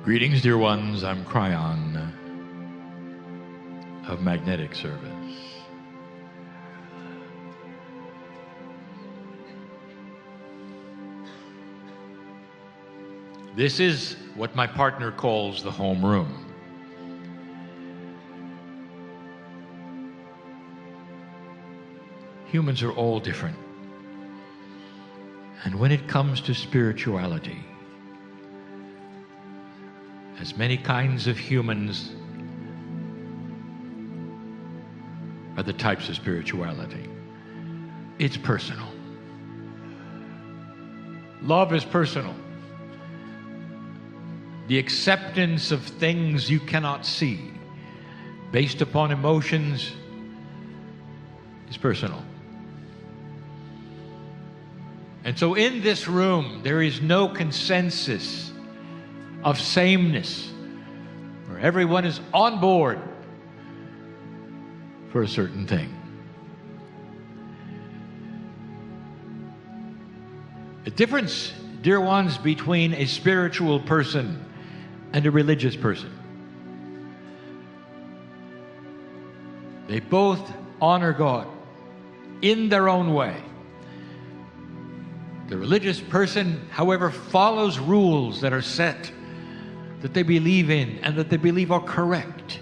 Greetings, dear ones. I'm Kryon of Magnetic Service. This is what my partner calls the home room. Humans are all different. And when it comes to spirituality, as many kinds of humans are the types of spirituality. It's personal. Love is personal. The acceptance of things you cannot see, based upon emotions, is personal. And so in this room, there is no consensus of sameness, where everyone is on board for a certain thing. The difference, dear ones, between a spiritual person and a religious person. They both honor God in their own way. The religious person, however, follows rules that are set, that they believe in and that they believe are correct,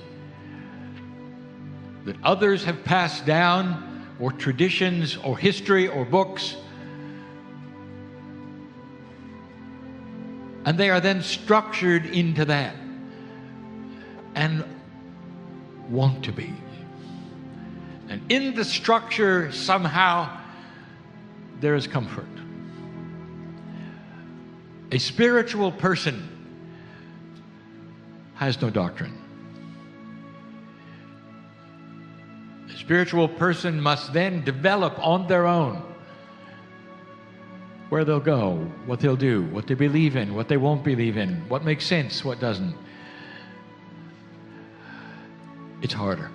that others have passed down, or traditions or history or books, and they are then structured into that and want to be. And in the structure, somehow, there is comfort. A spiritual person has no doctrine. A spiritual person must then develop on their own where they'll go, what they'll do, what they believe in, what they won't believe in, what makes sense, what doesn't. It's harder.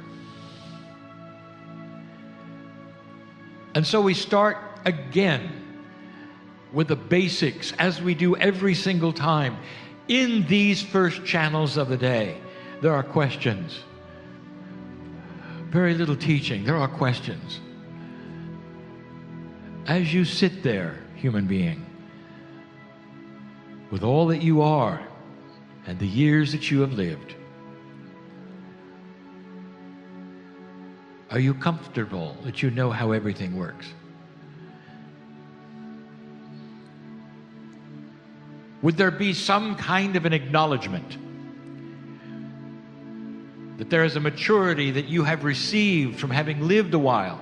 And so we start again with the basics, as we do every single time. In these first channels of the day, there are questions. Very little teaching, there are questions. As you sit there, human being, with all that you are and the years that you have lived, are you comfortable that you know how everything works? Would there be some kind of an acknowledgement that there is a maturity that you have received from having lived a while,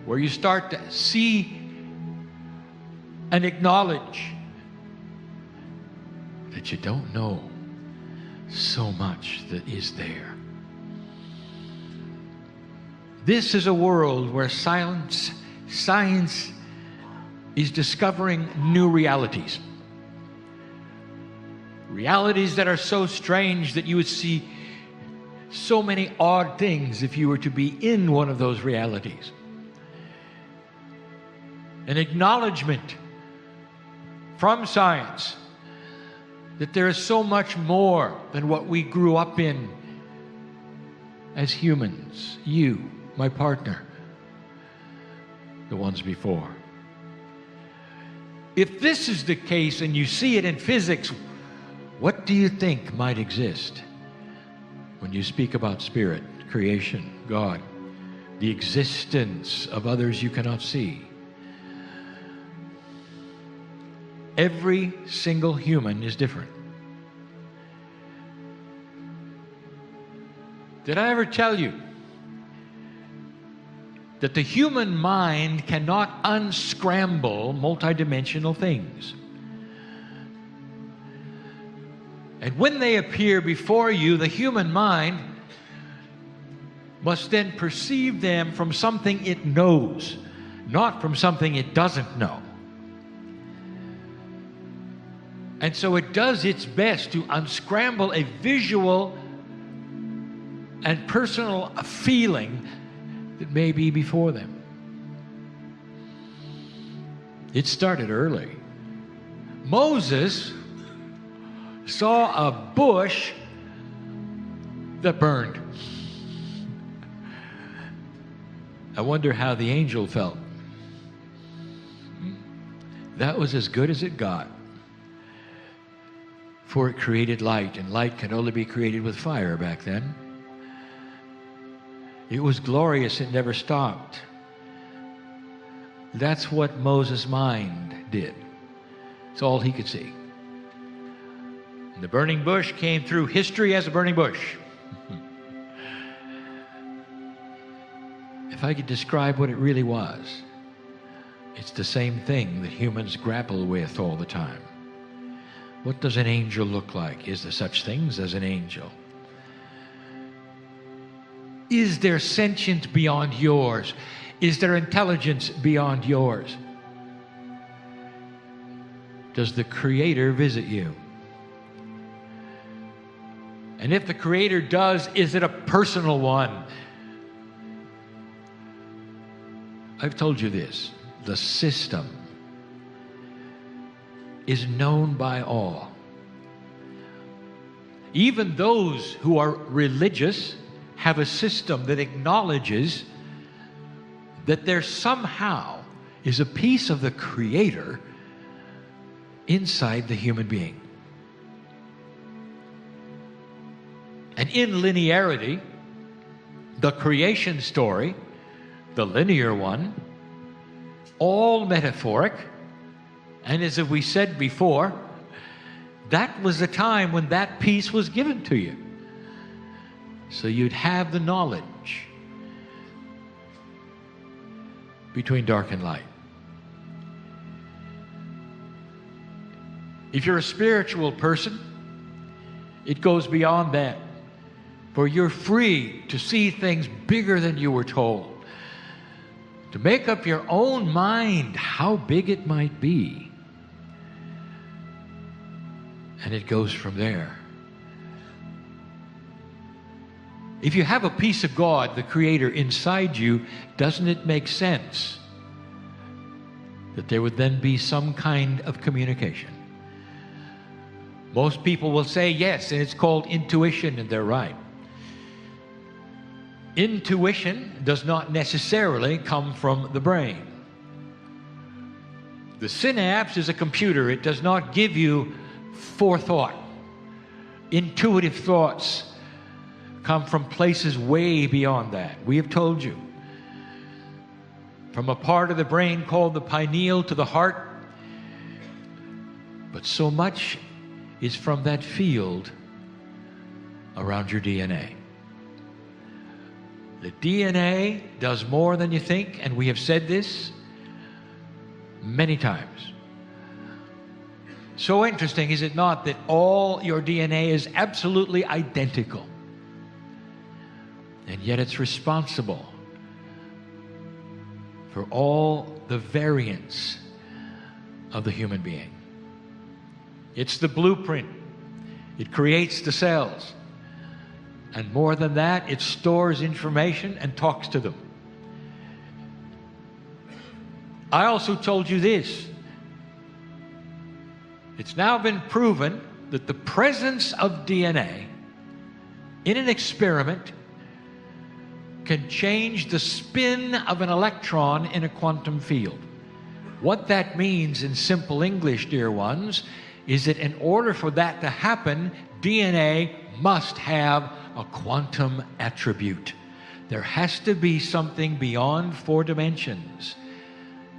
where you start to see and acknowledge that you don't know so much that is there? This is a world where science is discovering new realities. Realities that are so strange that you would see so many odd things if you were to be in one of those realities. An acknowledgement from science that there is so much more than what we grew up in as humans. You, my partner, the ones before. If this is the case and you see it in physics, what do you think might exist when you speak about spirit, creation, God, the existence of others you cannot see? Every single human is different. Did I ever tell you that the human mind cannot unscramble multidimensional things? And when they appear before you, the human mind must then perceive them from something it knows, not from something it doesn't know. And so it does its best to unscramble a visual and personal feeling that may be before them. It started early. Moses saw a bush that burned. I wonder how the angel felt. That was as good as it got. For it created light, and light can only be created with fire back then. It was glorious, it never stopped. That's what Moses' mind did. It's all he could see. And the burning bush came through history as a burning bush. If I could describe what it really was, it's the same thing that humans grapple with all the time. What does an angel look like? Is there such things as an angel? Is there sentience beyond yours? Is there intelligence beyond yours? Does the Creator visit you? And if the Creator does, is it a personal one? I've told you this. The system is known by all. Even those who are religious have a system that acknowledges that there somehow is a piece of the Creator inside the human being. And in linearity, the creation story, the linear one, all metaphoric, and as we said before, that was the time when that piece was given to you. So you'd have the knowledge between dark and light. If you're a spiritual person, it goes beyond that. For you're free to see things bigger than you were told. To make up your own mind how big it might be. And it goes from there. If you have a piece of God, the Creator, inside you, doesn't it make sense that there would then be some kind of communication? Most people will say yes, and it's called intuition, and they're right. Intuition does not necessarily come from the brain. The synapse is a computer. It does not give you forethought. Intuitive thoughts come from places way beyond that. We have told you. From a part of the brain called the pineal to the heart. But so much is from that field around your DNA. The DNA does more than you think, and we have said this many times. So interesting, is it not, that all your DNA is absolutely identical, and yet it's responsible for all the variance of the human being. It's the blueprint. It creates the cells. And more than that, it stores information and talks to them. I also told you this. It's now been proven that the presence of DNA in an experiment can change the spin of an electron in a quantum field. What that means in simple English, dear ones, is that in order for that to happen, DNA must have a quantum attribute. There has to be something beyond 4 dimensions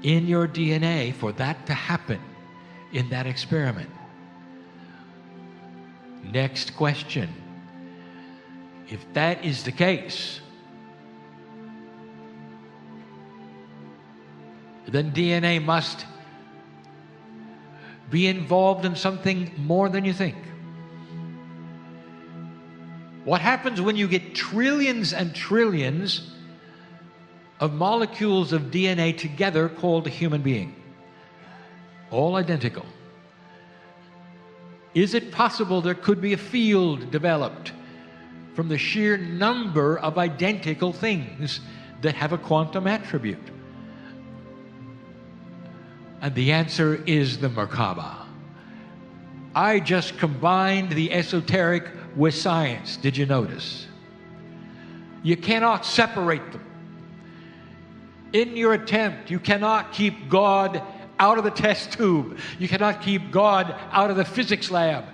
in your DNA for that to happen in that experiment. Next question. If that is the case, then DNA must be involved in something more than you think. What happens when you get trillions and trillions of molecules of DNA together called a human being? All identical. Is it possible there could be a field developed from the sheer number of identical things that have a quantum attribute? And the answer is the Merkaba. I just combined the esoteric with science. Did you notice? You cannot separate them. In your attempt, you cannot keep God out of the test tube. You cannot keep God out of the physics lab.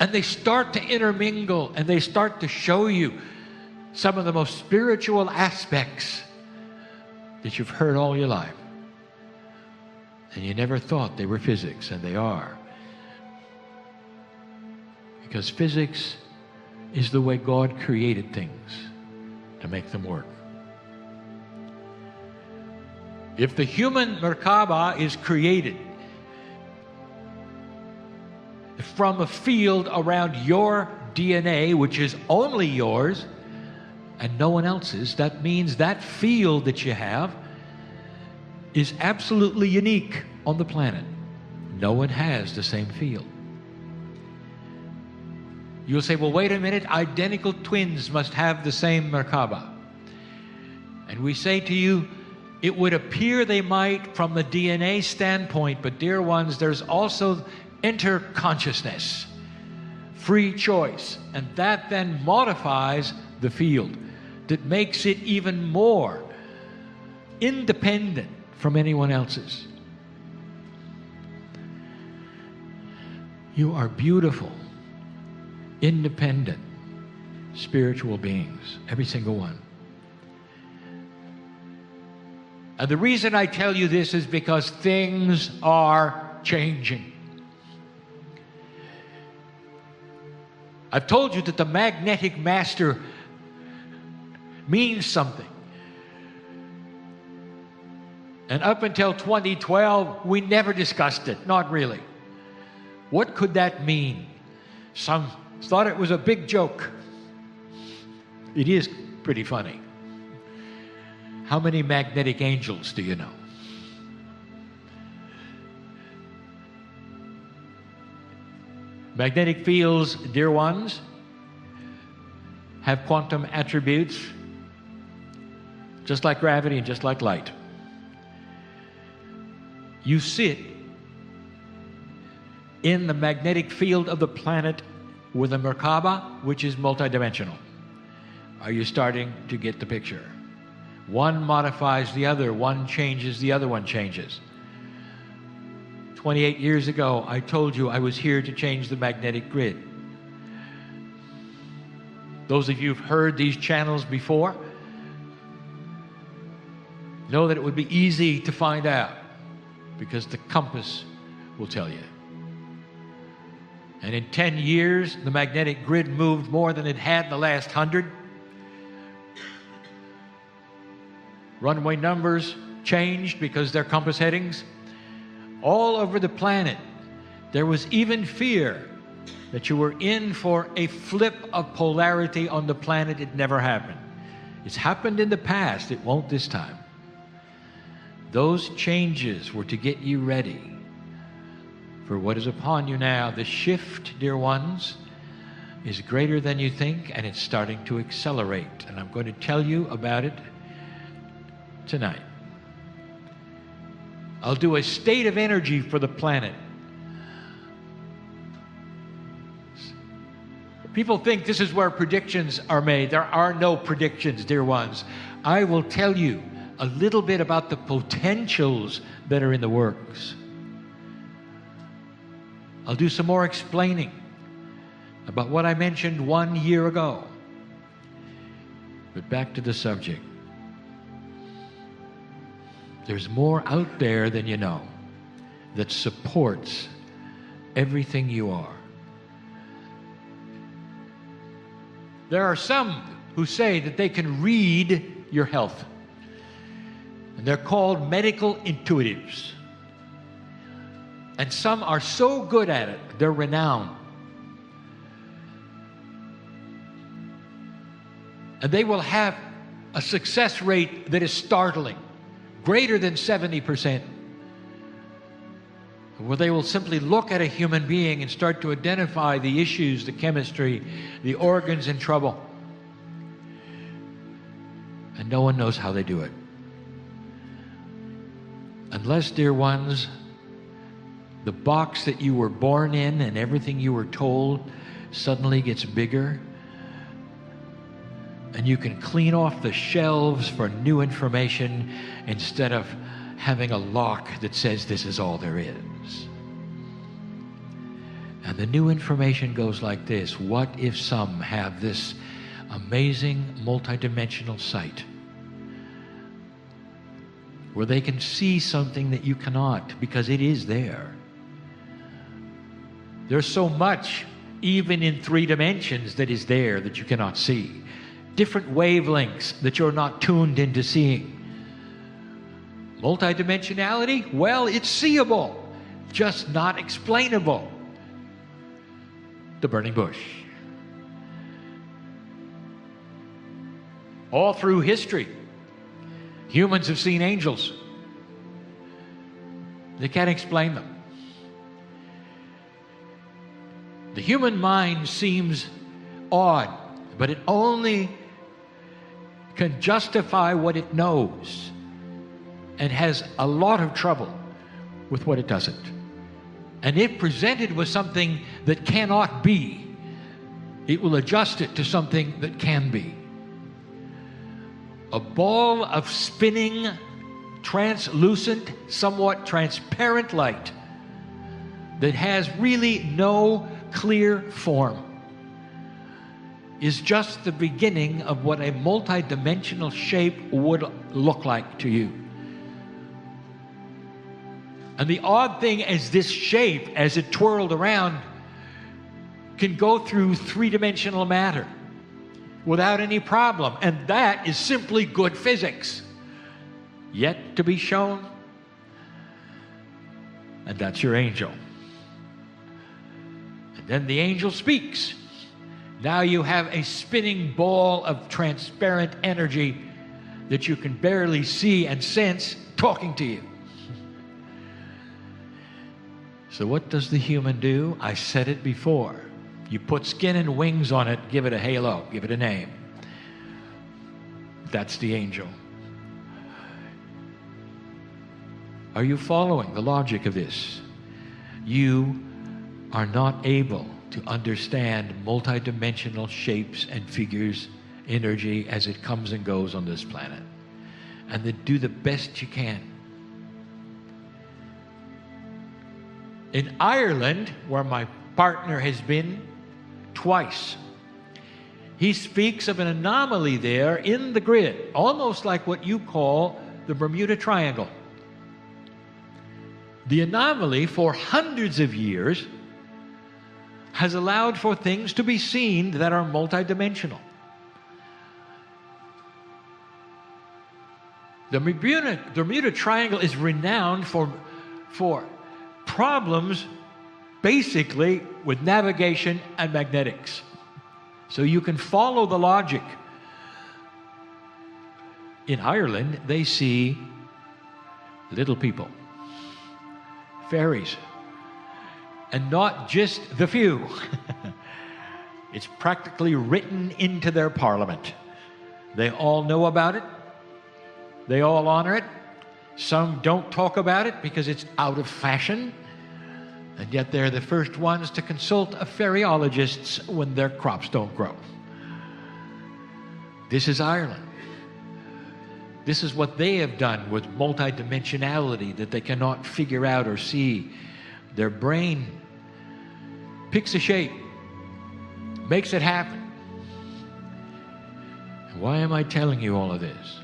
And they start to intermingle, and they start to show you some of the most spiritual aspects that you've heard all your life. And you never thought they were physics, and they are. Because physics is the way God created things to make them work. If the human Merkaba is created from a field around your DNA, which is only yours and no one else's, that means that field that you have is absolutely unique on the planet. No one has the same field. You'll say, well, wait a minute, identical twins must have the same Merkaba. And we say to you, it would appear they might from the DNA standpoint, but dear ones, there's also interconsciousness, free choice, and that then modifies the field that makes it even more independent from anyone else's. You are beautiful, independent, spiritual beings, every single one. And the reason I tell you this is because things are changing. I've told you that the magnetic master means something. And up until 2012, we never discussed it, not really. What could that mean? Some thought it was a big joke. It is pretty funny. How many magnetic angels do you know? Magnetic fields, dear ones, have quantum attributes, just like gravity and just like light. You sit in the magnetic field of the planet with a Merkaba, which is multidimensional. Are you starting to get the picture? One modifies the other, one changes, the other one changes. 28 years ago, I told you I was here to change the magnetic grid. Those of you who've heard these channels before know that it would be easy to find out because the compass will tell you. And in 10 years, the magnetic grid moved more than it had in the last 100. Runway numbers changed because they're compass headings. All over the planet, there was even fear that you were in for a flip of polarity on the planet. It never happened. It's happened in the past. It won't this time. Those changes were to get you ready for what is upon you now. The shift, dear ones, is greater than you think, and it's starting to accelerate. And I'm going to tell you about it tonight. I'll do a state of energy for the planet. People think this is where predictions are made. There are no predictions, dear ones. I will tell you a little bit about the potentials that are in the works. I'll do some more explaining about what I mentioned 1 year ago. But back to the subject. There's more out there than you know that supports everything you are. There are some who say that they can read your health. And they're called medical intuitives. And some are so good at it, they're renowned. And they will have a success rate that is startling. Greater than 70%, where they will simply look at a human being and start to identify the issues, the chemistry, the organs in trouble. And no one knows how they do it. Unless, dear ones, The box that you were born in and everything you were told suddenly gets bigger, and you can clean off the shelves for new information instead of having a lock that says this is all there is. And the new information goes like this: what if some have this amazing multidimensional sight where they can see something that you cannot, because it is there? There's so much, even in 3 dimensions, that is there that you cannot see. Different wavelengths that you're not tuned into seeing. Multidimensionality, well, it's seeable, just not explainable. The burning bush. All through history, humans have seen angels. They can't explain them. The human mind seems odd, but it only can justify what it knows and has a lot of trouble with what it doesn't. And if presented with something that cannot be, it will adjust it to something that can be. A ball of spinning, translucent, somewhat transparent light that has really no clear form is just the beginning of what a multidimensional shape would look like to you. And the odd thing is, this shape, as it twirled around, can go through 3-dimensional matter without any problem. And that is simply good physics, yet to be shown. And that's your angel. And then the angel speaks. Now you have a spinning ball of transparent energy that you can barely see and sense talking to you. So what does the human do? I said it before. You put skin and wings on it, give it a halo, give it a name. That's the angel. Are you following the logic of this? You are not able to understand multidimensional shapes and figures, energy as it comes and goes on this planet. And then do the best you can. In Ireland, where my partner has been twice, he speaks of an anomaly there in the grid, almost like what you call the Bermuda Triangle. The anomaly, for hundreds of years, has allowed for things to be seen that are multidimensional. The Bermuda Triangle is renowned for problems basically with navigation and magnetics. So you can follow the logic. In Ireland, they see little people, fairies, and not just the few. It's practically written into their parliament. They all know about it. They all honor it. Some don't talk about it because it's out of fashion. And yet they're the first ones to consult fairyologists when their crops don't grow. This is Ireland. This is what they have done with multidimensionality that they cannot figure out or see. Their brain picks a shape, makes it happen. And why am I telling you all of this?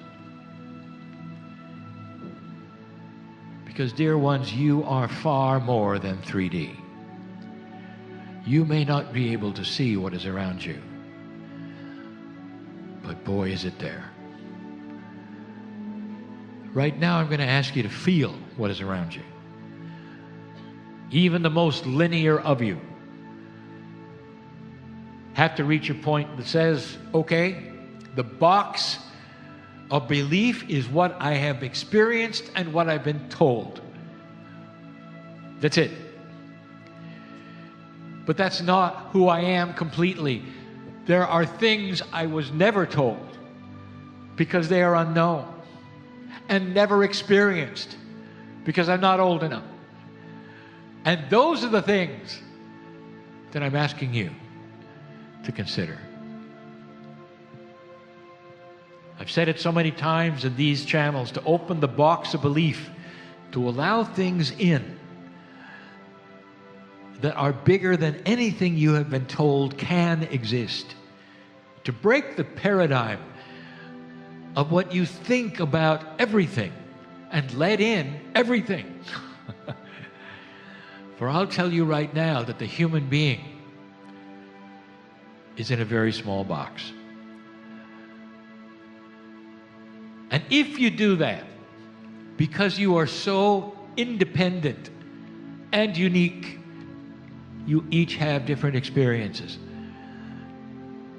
Because, dear ones, you are far more than 3D. You may not be able to see what is around you, but boy, is it there. Right now, I'm going to ask you to feel what is around you. Even the most linear of you have to reach a point that says, okay, the box of belief is what I have experienced and what I've been told. That's it. But that's not who I am completely. There are things I was never told because they are unknown and never experienced because I'm not old enough. And those are the things that I'm asking you to consider. I've said it so many times in these channels, to open the box of belief, to allow things in that are bigger than anything you have been told can exist. To break the paradigm of what you think about everything and let in everything. For I'll tell you right now that the human being is in a very small box. And if you do that, because you are so independent and unique, you each have different experiences.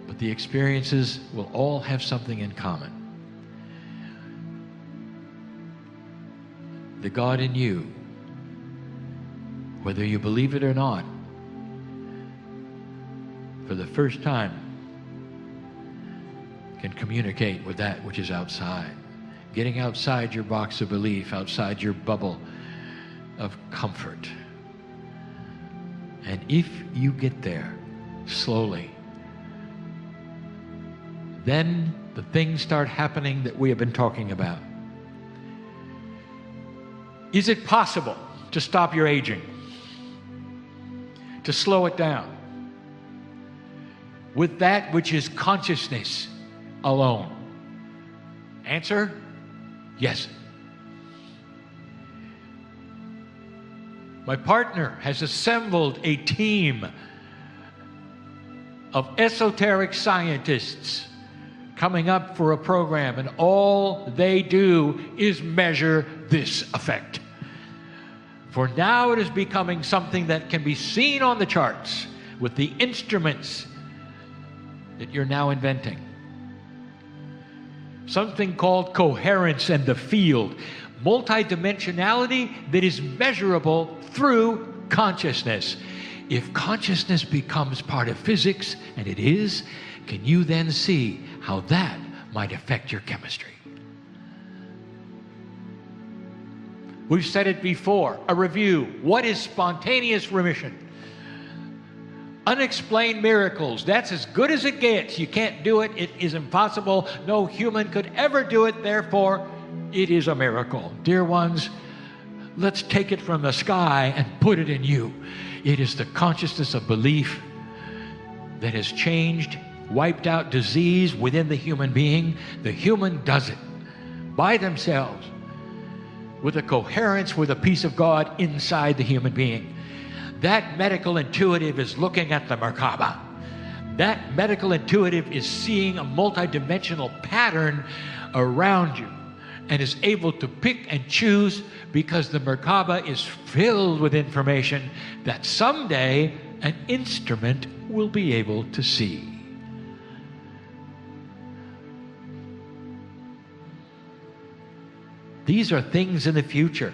But the experiences will all have something in common. The God in you, whether you believe it or not, for the first time, can communicate with that which is outside. Getting outside your box of belief, outside your bubble of comfort. And if you get there slowly, then the things start happening that we have been talking about. Is it possible to stop your aging? To slow it down? With that which is consciousness alone? Answer, yes. My partner has assembled a team of esoteric scientists coming up for a program, and all they do is measure this effect. For now it is becoming something that can be seen on the charts with the instruments that you're now inventing. Something called coherence in the field, multidimensionality that is measurable through consciousness. If consciousness becomes part of physics, and it is, can you then see how that might affect your chemistry? We've said it before, a review. What is spontaneous remission? Unexplained miracles. That's as good as it gets. You can't do it. It is impossible. No human could ever do it. Therefore, it is a miracle. Dear ones, let's take it from the sky and put it in you. It is the consciousness of belief that has changed, wiped out disease within the human being. The human does it by themselves with a coherence, with a peace of God inside the human being. That medical intuitive is looking at the Merkaba. That medical intuitive is seeing a multidimensional pattern around you and is able to pick and choose, because the Merkaba is filled with information that someday an instrument will be able to see. These are things in the future.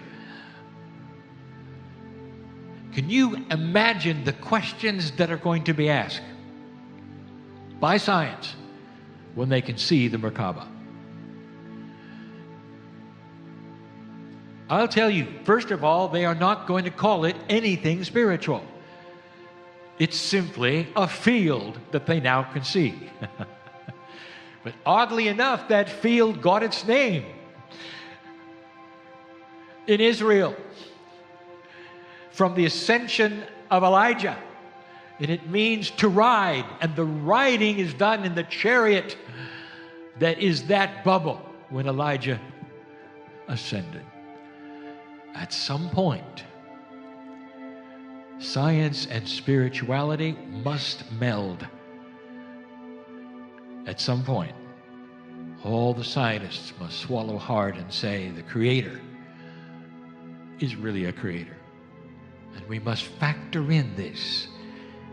Can you imagine the questions that are going to be asked by science when they can see the Merkaba? I'll tell you, first of all, they are not going to call it anything spiritual. It's simply a field that they now can see. But oddly enough, that field got its name in Israel from the ascension of Elijah. And it means to ride. And the riding is done in the chariot that is that bubble when Elijah ascended. At some point, science and spirituality must meld. At some point, all the scientists must swallow hard and say the Creator is really a creator. And we must factor in this.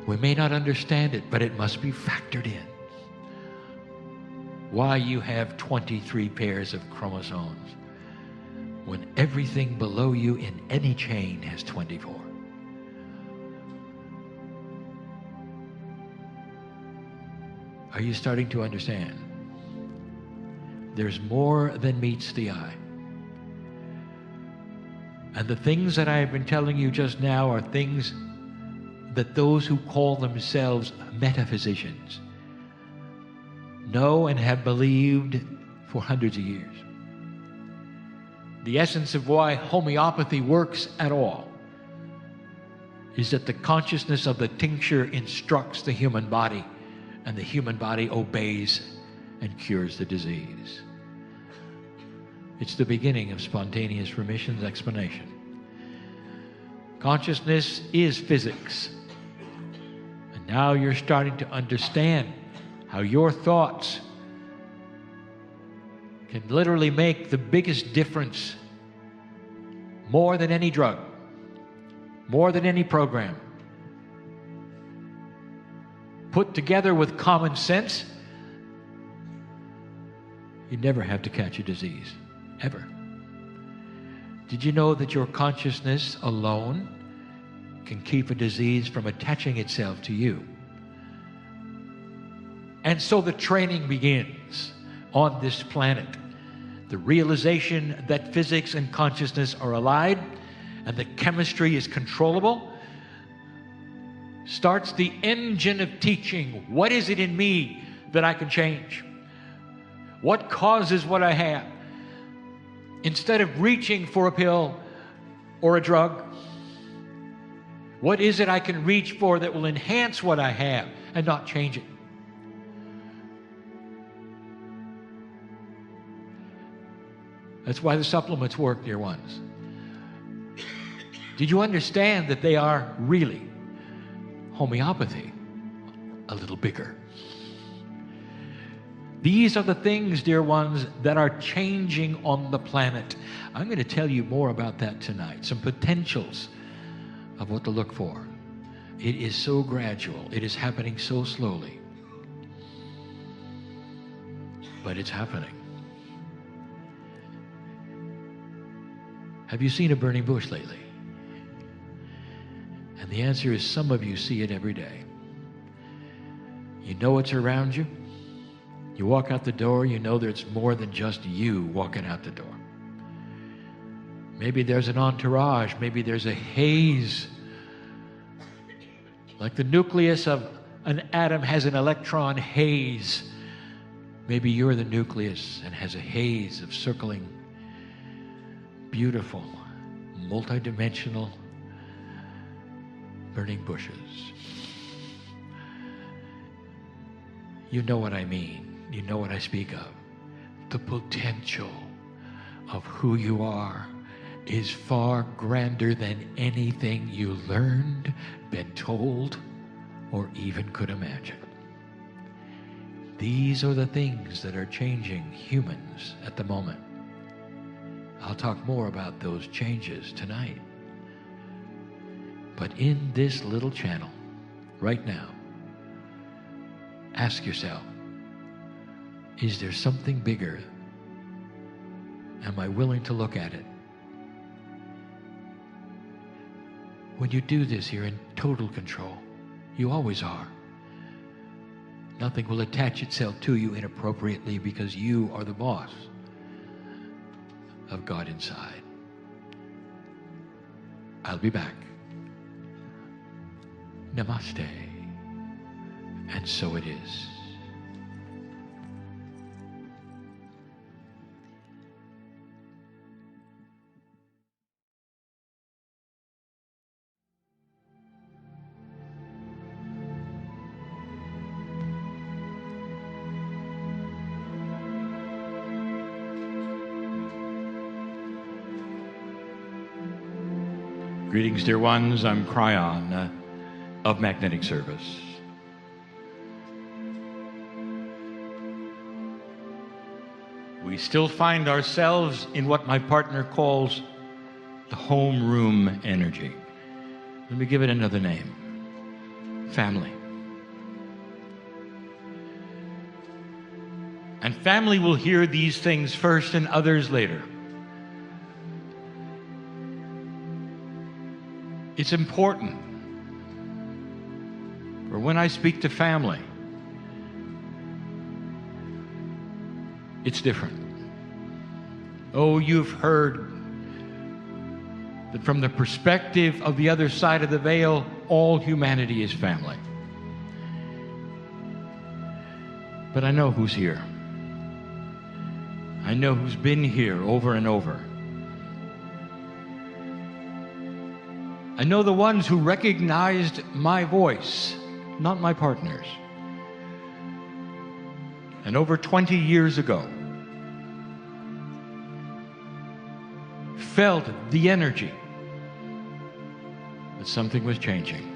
We may not understand it, but it must be factored in. Why you have 23 pairs of chromosomes when everything below you in any chain has 24. Are you starting to understand? There's more than meets the eye. And the things that I have been telling you just now are things that those who call themselves metaphysicians know and have believed for hundreds of years. The essence of why homeopathy works at all is that the consciousness of the tincture instructs the human body, and the human body obeys and cures the disease. It's the beginning of spontaneous remission's explanation. Consciousness is physics. And now you're starting to understand how your thoughts can literally make the biggest difference, more than any drug, more than any program. Put together with common sense, you never have to catch a disease, ever. Did you know that your consciousness alone can keep a disease from attaching itself to you? And so the training begins on this planet. The realization that physics and consciousness are allied and that chemistry is controllable starts the engine of teaching. What is it in me that I can change? What causes what I have? Instead of reaching for a pill or a drug, what is it I can reach for that will enhance what I have and not change it? That's why the supplements work, dear ones. Did you understand that they are really homeopathy, a little bigger? These are the things, dear ones, that are changing on the planet. I'm going to tell you more about that tonight, some potentials of what to look for. It is so gradual. It is happening so slowly. But it's happening. Have you seen a burning bush lately? And the answer is some of you see it every day. You know it's around you. You walk out the door, you know there's more than just you walking out the door. Maybe there's an entourage, maybe there's a haze. Like the nucleus of an atom has an electron haze. Maybe you're the nucleus and has a haze of circling, beautiful, multidimensional burning bushes. You know what I mean. You know what I speak of. The potential of who you are is far grander than anything you learned, been told, or even could imagine. These are the things that are changing humans at the moment. I'll talk more about those changes tonight. But in this little channel, right now, ask yourself, is there something bigger? Am I willing to look at it? When you do this, you're in total control. You always are. Nothing will attach itself to you inappropriately because you are the boss of God inside. I'll be back. Namaste. And so it is. Greetings, dear ones. I'm Kryon of Magnetic Service. We still find ourselves in what my partner calls the homeroom energy. Let me give it another name. Family. And family will hear these things first and others later. It's important, for when I speak to family, it's different. Oh, you've heard that from the perspective of the other side of the veil, all humanity is family. But I know who's here. I know who's been here over and over. I know the ones who recognized my voice, not my partner's. And over 20 years ago, felt the energy that something was changing.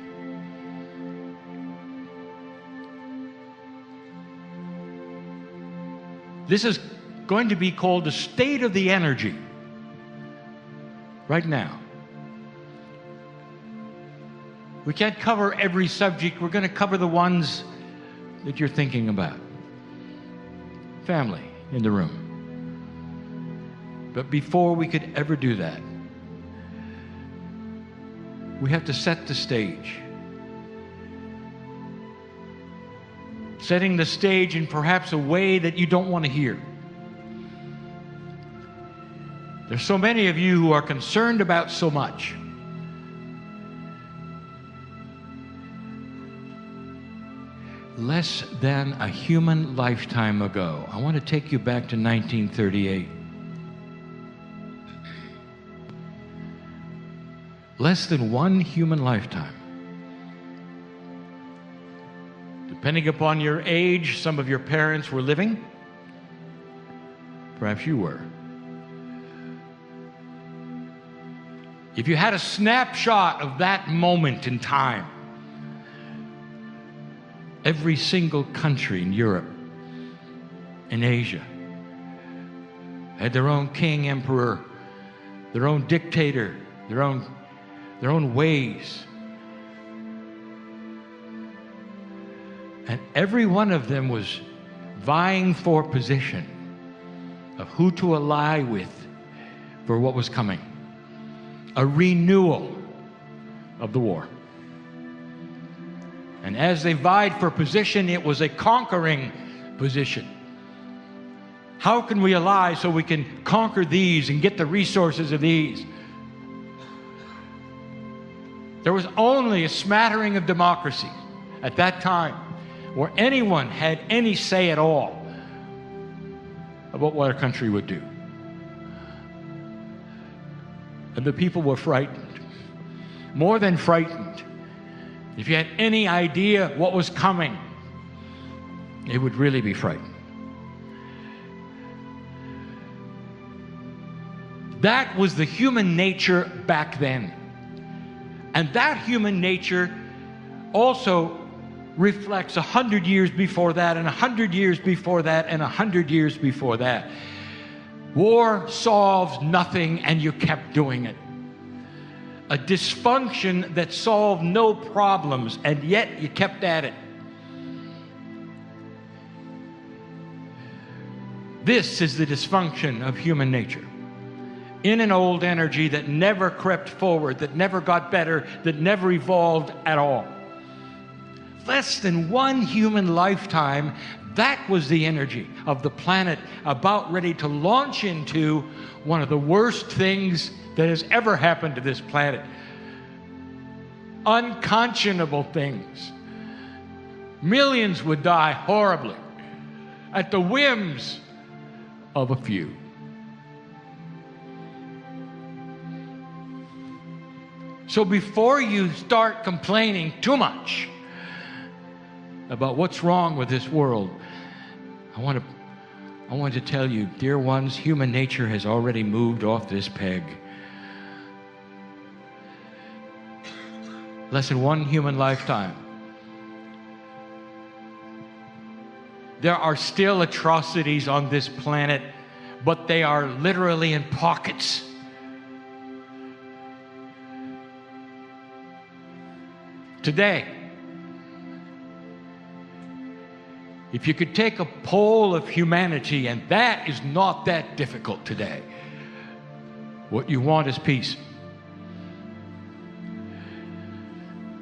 This is going to be called the state of the energy right now. We can't cover every subject. We're going to cover the ones that you're thinking about. Family in the room. But before we could ever do that, we have to set the stage. Setting the stage in perhaps a way that you don't want to hear. There's so many of you who are concerned about so much. Less than a human lifetime ago, I want to take you back to 1938. Less than one human lifetime. Depending upon your age, some of your parents were living. Perhaps you were. If you had a snapshot of that moment in time, every single country in Europe and Asia had their own king, emperor, their own dictator, their own ways. And every one of them was vying for position of who to ally with for what was coming. A renewal of the war. And as they vied for position, it was a conquering position. How can we ally so we can conquer these and get the resources of these? There was only a smattering of democracy at that time where anyone had any say at all about what a country would do. And the people were frightened, more than frightened. If you had any idea what was coming, they would really be frightened. That was the human nature back then. And that human nature also reflects 100 years before that, and 100 years before that, and 100 years before that. War solves nothing, and you kept doing it. A dysfunction that solved no problems, and yet you kept at it. This is the dysfunction of human nature. In an old energy that never crept forward, that never got better, that never evolved at all. Less than one human lifetime, that was the energy of the planet about ready to launch into one of the worst things that has ever happened to this planet. Unconscionable things. Millions would die horribly at the whims of a few. So before you start complaining too much about what's wrong with this world, I want to tell you, dear ones, human nature has already moved off this peg. Less than one human lifetime. There are still atrocities on this planet, but they are literally in pockets. Today, if you could take a poll of humanity, and that is not that difficult today, what you want is peace.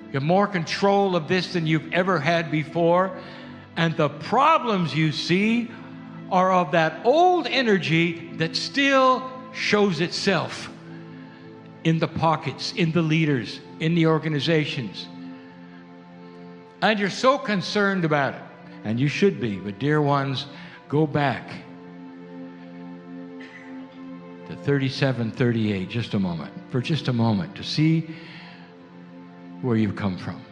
You have more control of this than you've ever had before, and the problems you see are of that old energy that still shows itself in the pockets, in the leaders, in the organizations. And you're so concerned about it, and you should be, but dear ones, go back to 3738, for just a moment, to see where you've come from.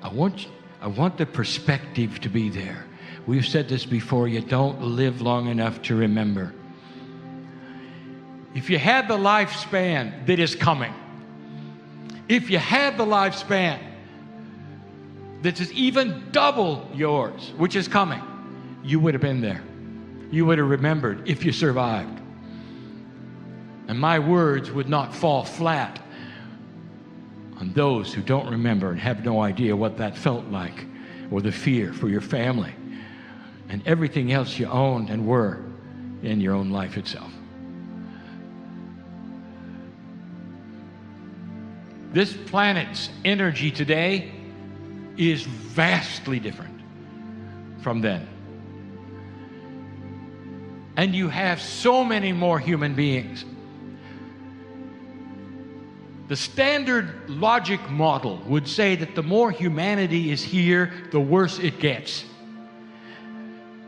I want the perspective to be there. We've said this before, you don't live long enough to remember. If you had the lifespan that is coming, if you had the lifespan that is even double yours, which is coming, you would have been there. You would have remembered if you survived. And my words would not fall flat on those who don't remember and have no idea what that felt like, or the fear for your family and everything else you owned and were in your own life itself. This planet's energy today is vastly different from then. And you have so many more human beings. The standard logic model would say that the more humanity is here, the worse it gets.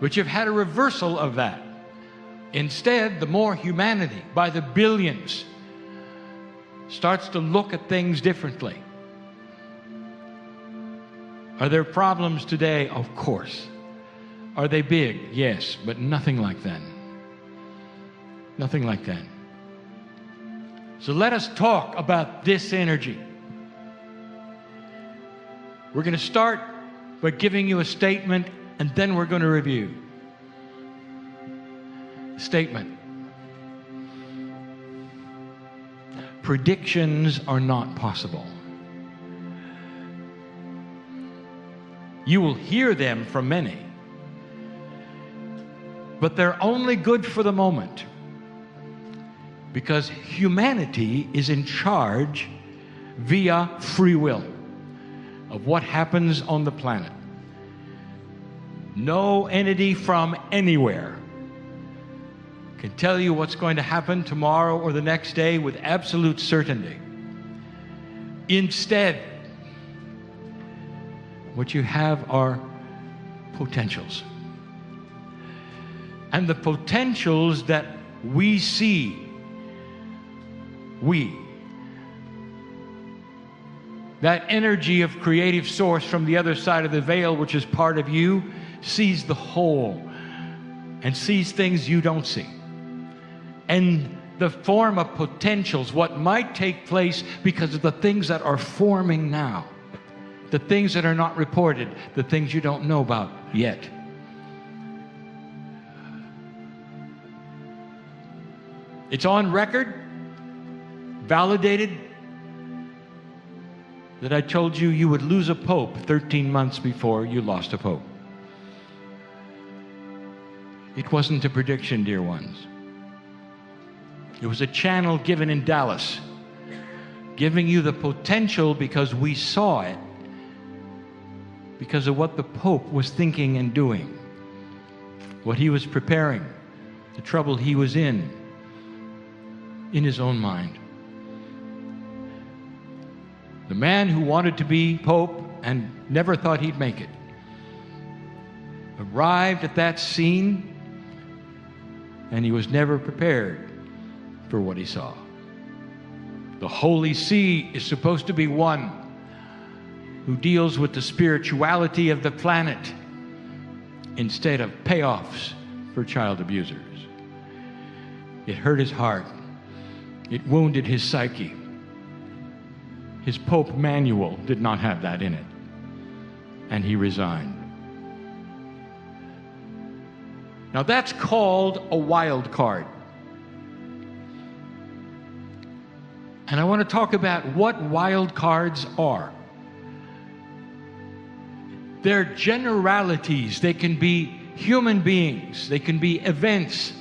But you've had a reversal of that. Instead, the more humanity, by the billions, starts to look at things differently. Are there problems today? Of course. Are they big? Yes, but nothing like then. Nothing like then. So let us talk about this energy. We're going to start by giving you a statement, and then we're going to review. Statement. Predictions are not possible. You will hear them from many, but they're only good for the moment, because humanity is in charge via free will of what happens on the planet. No entity from anywhere can tell you what's going to happen tomorrow or the next day with absolute certainty. Instead, what you have are potentials. And the potentials that we see, that energy of creative source from the other side of the veil, which is part of you, sees the whole and sees things you don't see. And the form of potentials, what might take place because of the things that are forming now, the things that are not reported, the things you don't know about yet. It's on record, validated, that I told you you would lose a pope 13 months before you lost a pope. It wasn't a prediction, dear ones. It was a channel given in Dallas, giving you the potential because we saw it, because of what the Pope was thinking and doing, what he was preparing, the trouble he was in his own mind. The man who wanted to be Pope and never thought he'd make it arrived at that scene, and he was never prepared for what he saw. The Holy See is supposed to be one who deals with the spirituality of the planet instead of payoffs for child abusers. It hurt his heart. It wounded his psyche. His Pope manual did not have that in it, and he resigned. Now that's called a wild card. And I want to talk about what wild cards are. They're generalities. They can be human beings. They can be events.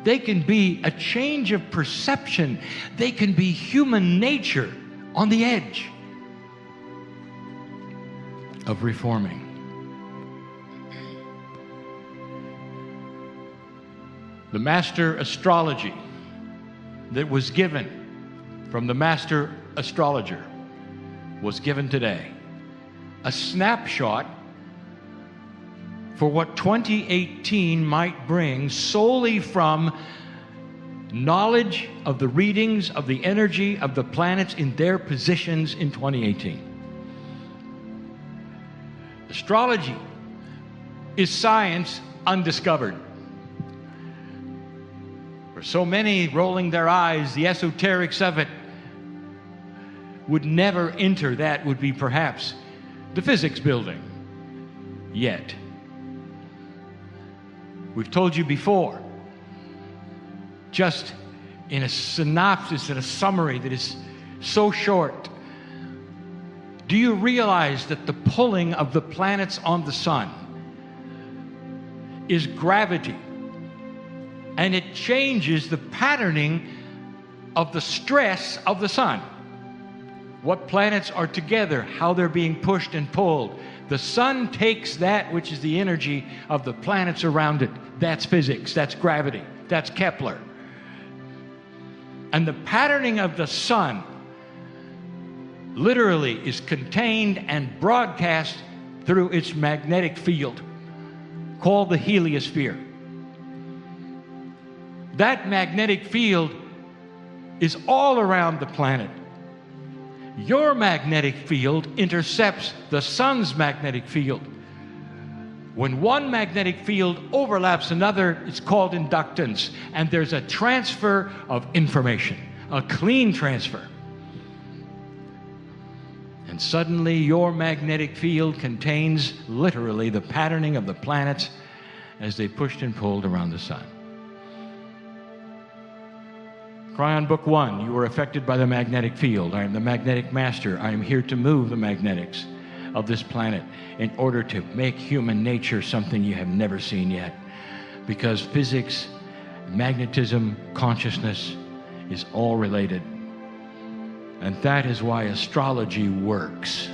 They can be a change of perception. They can be human nature on the edge of reforming. The master astrology that was given from the master astrologer was given today. A snapshot for what 2018 might bring solely from knowledge of the readings of the energy of the planets in their positions in 2018. Astrology is science undiscovered. For so many rolling their eyes, the esoterics of it would never enter. That would be perhaps the physics building. Yet, we've told you before, just in a synopsis and a summary that is so short, do you realize that the pulling of the planets on the sun is gravity, and it changes the patterning of the stress of the sun? What planets are together, how they're being pushed and pulled. The sun takes that which is the energy of the planets around it. That's physics, that's gravity, that's Kepler. And the patterning of the sun literally is contained and broadcast through its magnetic field, called the heliosphere. That magnetic field is all around the planet. Your magnetic field intercepts the sun's magnetic field. When one magnetic field overlaps another, it's called inductance, and there's a transfer of information, a clean transfer. And suddenly your magnetic field contains literally the patterning of the planets as they pushed and pulled around the sun. Kryon Book 1, you were affected by the magnetic field. I am the magnetic master. I am here to move the magnetics of this planet in order to make human nature something you have never seen yet. Because physics, magnetism, consciousness is all related. And that is why astrology works.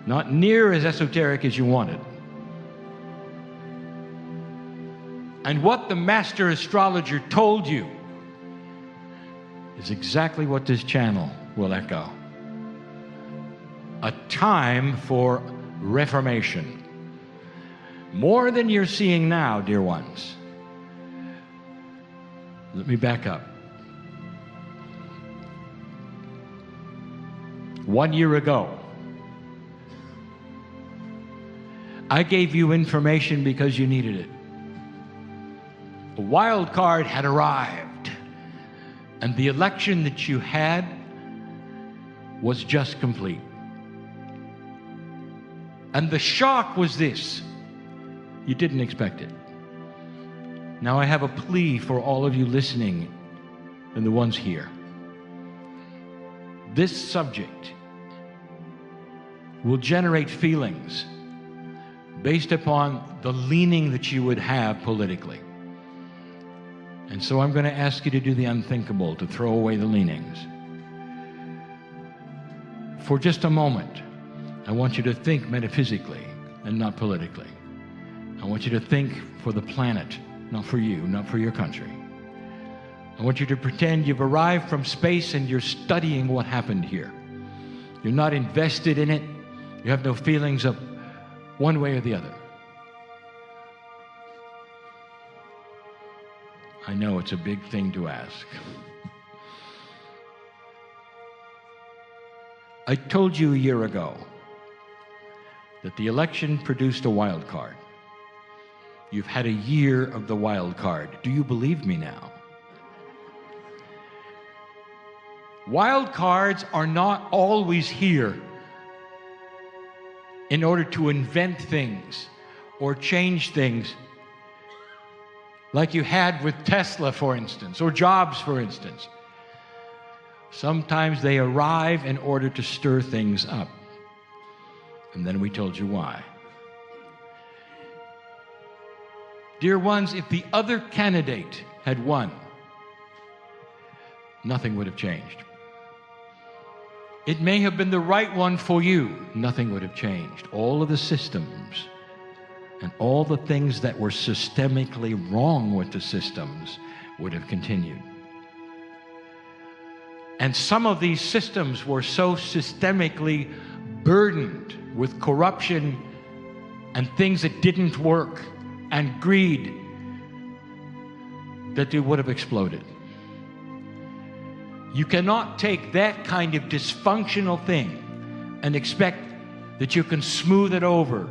Not near as esoteric as you wanted. And what the master astrologer told you is exactly what this channel will echo. A time for reformation. More than you're seeing now, dear ones. Let me back up. 1 year ago, I gave you information because you needed it. A wild card had arrived, and the election that you had was just complete. And the shock was this: you didn't expect it. Now I have a plea for all of you listening and the ones here. This subject will generate feelings based upon the leaning that you would have politically. And so I'm going to ask you to do the unthinkable, to throw away the leanings. For just a moment, I want you to think metaphysically and not politically. I want you to think for the planet, not for you, not for your country. I want you to pretend you've arrived from space and you're studying what happened here. You're not invested in it. You have no feelings of one way or the other. I know it's a big thing to ask. I told you a year ago that the election produced a wild card. You've had a year of the wild card. Do you believe me now? Wild cards are not always here in order to invent things or change things, like you had with Tesla, for instance, or Jobs, for instance. Sometimes they arrive in order to stir things up. And then we told you why. Dear ones, if the other candidate had won, nothing would have changed. It may have been the right one for you. Nothing would have changed. All of the systems and all the things that were systemically wrong with the systems would have continued. And some of these systems were so systemically burdened with corruption and things that didn't work and greed that they would have exploded. You cannot take that kind of dysfunctional thing and expect that you can smooth it over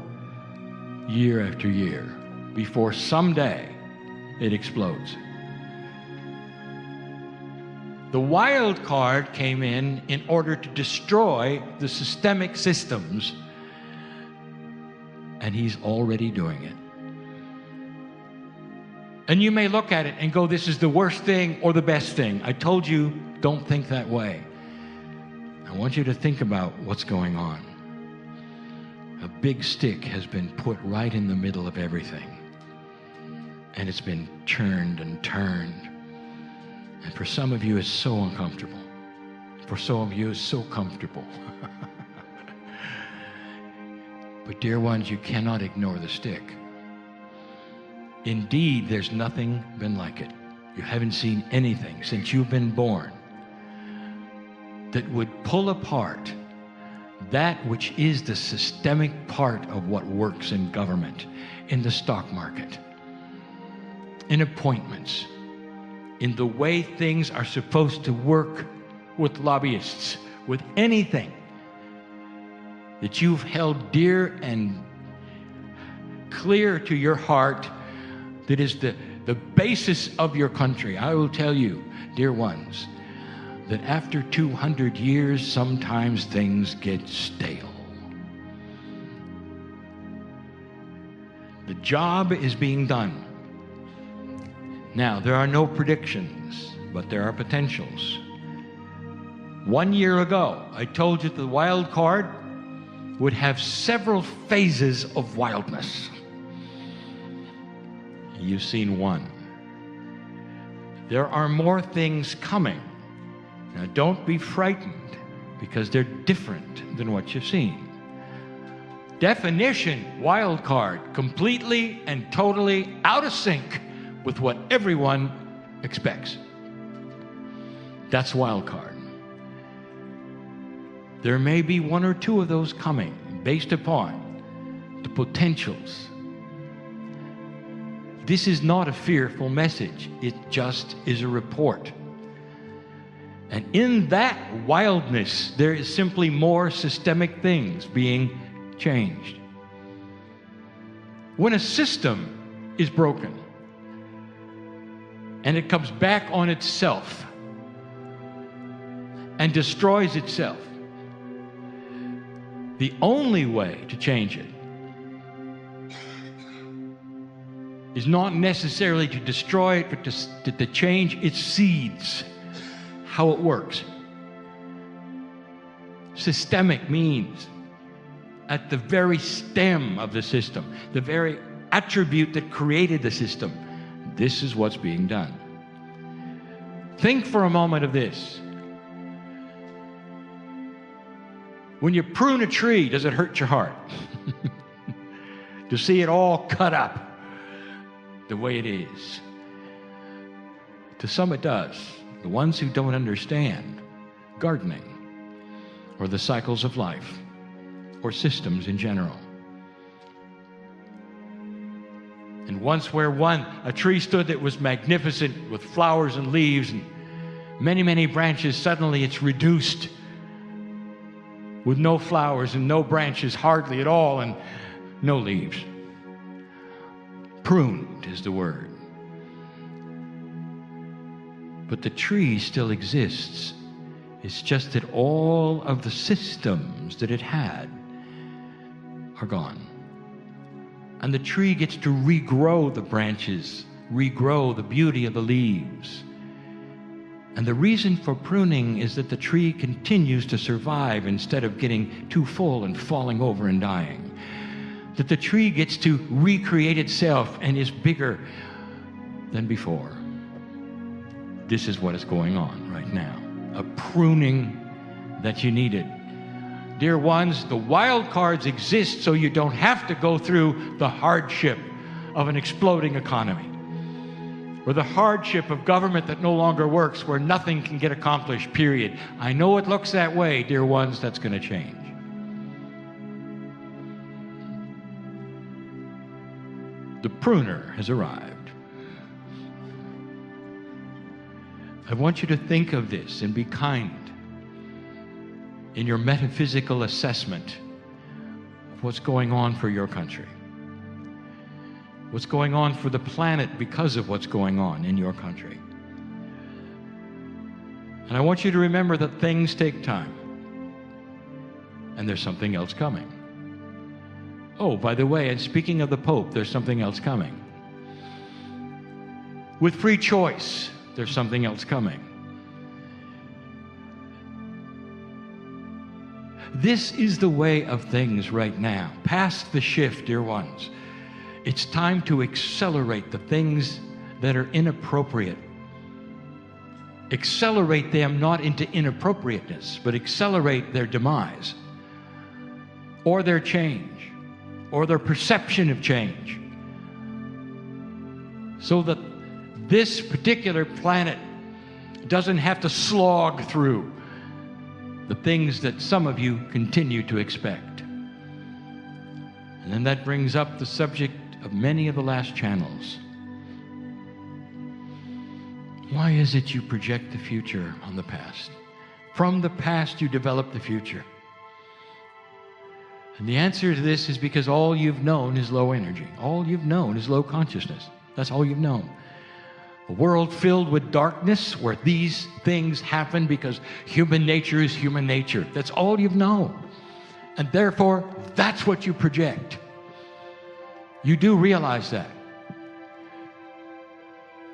year after year before someday it explodes. The wild card came in order to destroy the systemic systems, and he's already doing it. And you may look at it and go, this is the worst thing or the best thing. I told you, don't think that way. I want you to think about what's going on. A big stick has been put right in the middle of everything. And it's been churned and turned. And for some of you, it's so uncomfortable. For some of you, it's so comfortable. But dear ones, you cannot ignore the stick. Indeed, there's nothing been like it. You haven't seen anything since you've been born that would pull apart that which is the systemic part of what works in government, in the stock market, in appointments, in the way things are supposed to work with lobbyists, with anything that you've held dear and clear to your heart, that is the basis of your country. I will tell you, dear ones, that after 200 years, sometimes things get stale. The job is being done. Now, there are no predictions, but there are potentials. 1 year ago, I told you the wild card would have several phases of wildness. You've seen one. There are more things coming. Now, don't be frightened, because they're different than what you've seen. Definition, wild card, completely and totally out of sync with what everyone expects. That's wild card. There may be one or two of those coming based upon the potentials. This is not a fearful message. It just is a report. And in that wildness, there is simply more systemic things being changed. When a system is broken and it comes back on itself and destroys itself, the only way to change it is not necessarily to destroy it, but to change its seeds, how it works. Systemic means at the very stem of the system, the very attribute that created the system, this is what's being done. Think for a moment of this. When you prune a tree, does it hurt your heart to see it all cut up the way it is? To some it does. The ones who don't understand gardening or the cycles of life or systems in general. And once where a tree stood that was magnificent with flowers and leaves and many, many branches, suddenly it's reduced with no flowers and no branches hardly at all and no leaves. Pruned is the word. But the tree still exists. It's just that all of the systems that it had are gone. And the tree gets to regrow the branches, regrow the beauty of the leaves. And the reason for pruning is that the tree continues to survive instead of getting too full and falling over and dying. That the tree gets to recreate itself and is bigger than before. This is what is going on right now. A pruning that you needed. Dear ones, the wild cards exist so you don't have to go through the hardship of an exploding economy. or the hardship of government that no longer works, where nothing can get accomplished, period. I know it looks that way, dear ones, that's going to change. The pruner has arrived. I want you to think of this and be kind in your metaphysical assessment of what's going on for your country, what's going on for the planet because of what's going on in your country. And I want you to remember that things take time, and there's something else coming. Oh, by the way, and speaking of the Pope, there's something else coming. With free choice, there's something else coming. This is the way of things right now. Past the shift, dear ones. It's time to accelerate the things that are inappropriate. Accelerate them not into inappropriateness, but accelerate their demise, or their change, or their perception of change, so that this particular planet doesn't have to slog through the things that some of you continue to expect. And then that brings up the subject of many of the last channels. Why is it you project the future on the past? From the past you develop the future. And the answer to this is because all you've known is low energy. All you've known is low consciousness. That's all you've known. A world filled with darkness where these things happen because human nature is human nature. That's all you've known. And therefore, that's what you project. You do realize that.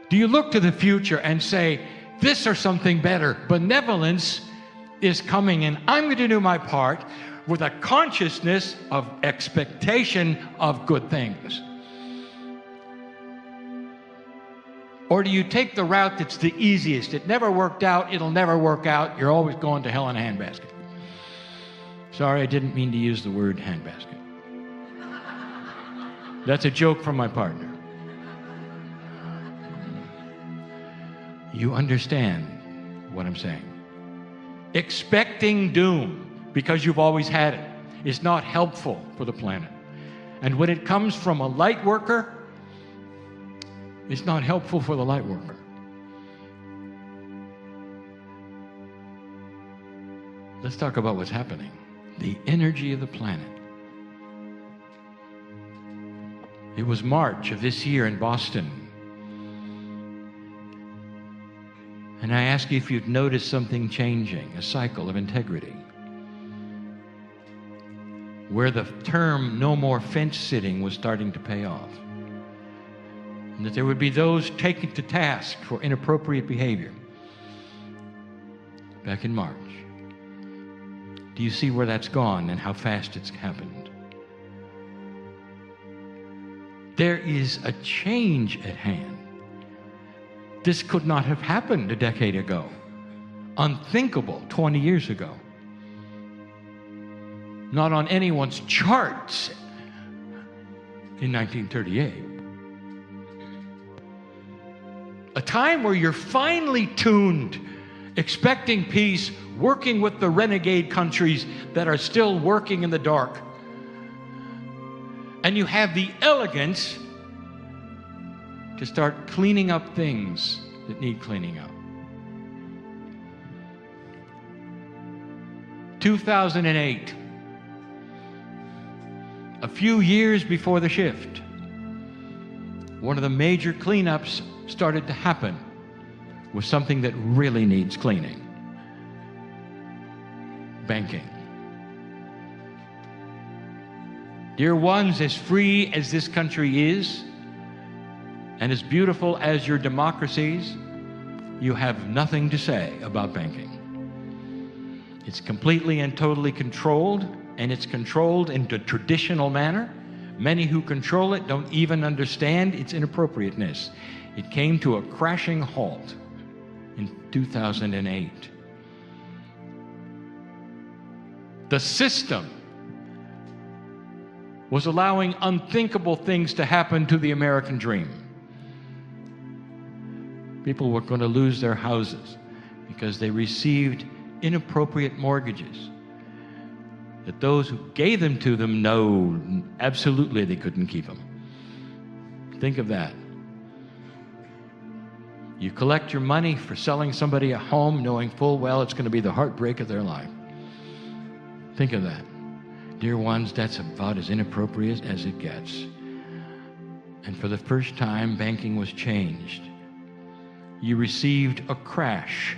Do you look to the future and say, this or something better? Benevolence is coming, and I'm going to do my part with a consciousness of expectation of good things. Or do you take the route that's the easiest? It never worked out, it'll never work out, you're always going to hell in a handbasket. Sorry, I didn't mean to use the word handbasket. That's a joke from my partner. You understand what I'm saying. Expecting doom because you've always had it is not helpful for the planet. And when it comes from a light worker, it's not helpful for the light worker. Let's talk about what's happening. The energy of the planet. It was March of this year in Boston. And I ask you if you'd noticed something changing, a cycle of integrity, where the term no more fence sitting was starting to pay off. And that there would be those taken to task for inappropriate behavior. Back in March. Do you see where that's gone and how fast it's happened? There is a change at hand. This could not have happened a decade ago. Unthinkable 20 years ago. Not on anyone's charts in 1938. A time where you're finely tuned, expecting peace, working with the renegade countries that are still working in the dark. And you have the elegance to start cleaning up things that need cleaning up. 2008, a few years before the shift, one of the major cleanups started to happen with something that really needs cleaning. Banking. Dear ones, as free as this country is, and as beautiful as your democracies, you have nothing to say about banking. It's completely and totally controlled, and it's controlled in the traditional manner. Many who control it don't even understand its inappropriateness. It came to a crashing halt in 2008. The system was allowing unthinkable things to happen to the American dream. People were going to lose their houses because they received inappropriate mortgages that those who gave them to them, no, absolutely they couldn't keep them. Think of that. You collect your money for selling somebody a home knowing full well it's going to be the heartbreak of their life. Think of that. Dear ones, that's about as inappropriate as it gets. And for the first time, banking was changed. You received a crash